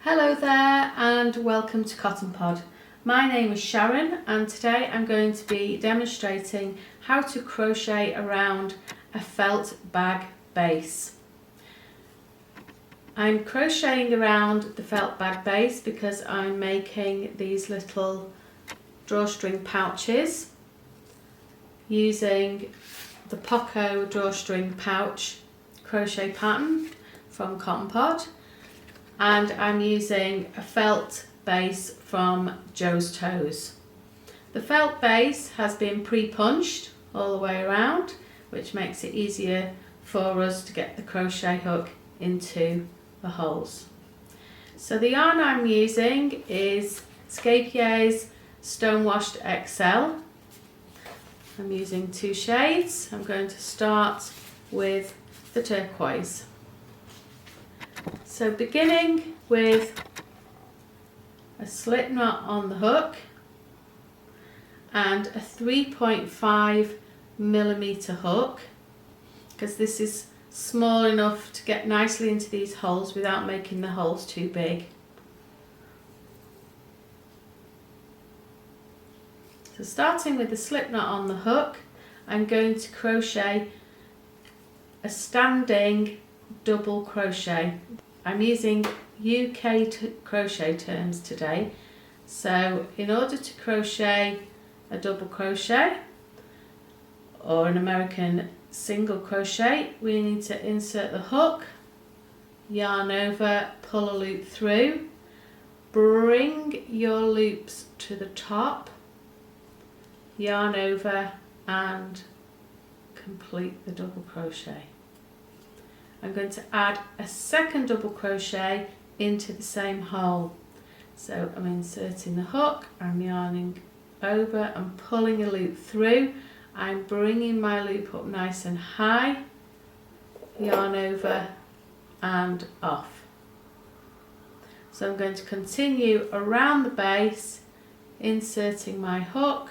Hello there and welcome to Cotton Pod. My name is Sharon and today I'm going to be demonstrating how to crochet around a felt bag base. I'm crocheting around the felt bag base because I'm making these little drawstring pouches using the Poco Drawstring pouch crochet pattern from Cotton Pod. And I'm using a felt base from Joe's Toes. The felt base has been pre-punched all the way around, which makes it easier for us to get the crochet hook into the holes. So the yarn I'm using is Scapier's Stonewashed XL. I'm using 2 shades. I'm going to start with the turquoise. So beginning with a slip knot on the hook and a 3.5mm hook, because this is small enough to get nicely into these holes without making the holes too big. So starting with the slip knot on the hook, I'm going to crochet a standing double crochet. I'm using UK crochet terms today, so in order to crochet a double crochet or an American single crochet, we need to insert the hook, yarn over, pull a loop through, bring your loops to the top, yarn over and complete the double crochet. I'm going to add a second double crochet into the same hole. So I'm inserting the hook, I'm yarning over and pulling a loop through. I'm bringing my loop up nice and high, yarn over and off. So I'm going to continue around the base, inserting my hook,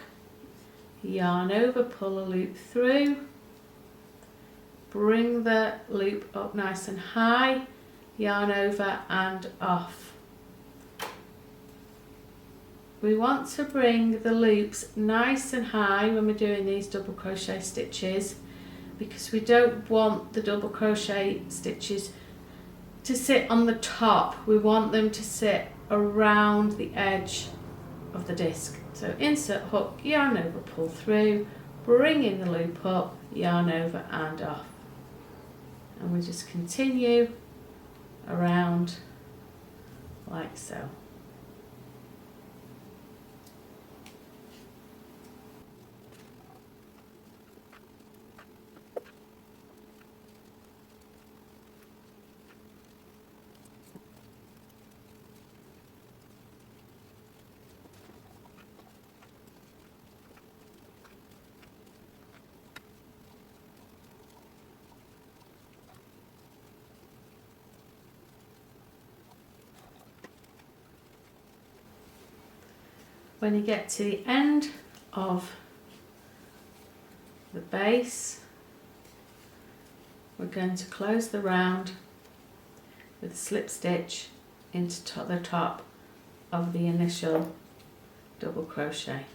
yarn over, pull a loop through, bring the loop up nice and high, yarn over and off. We want to bring the loops nice and high when we're doing these double crochet stitches, because we don't want the double crochet stitches to sit on the top. We want them to sit around the edge of the disc. So insert hook, yarn over, pull through, bring in the loop up, yarn over and off. And we just continue around like so. When you get to the end of the base, we're going to close the round with a slip stitch into the top of the initial double crochet.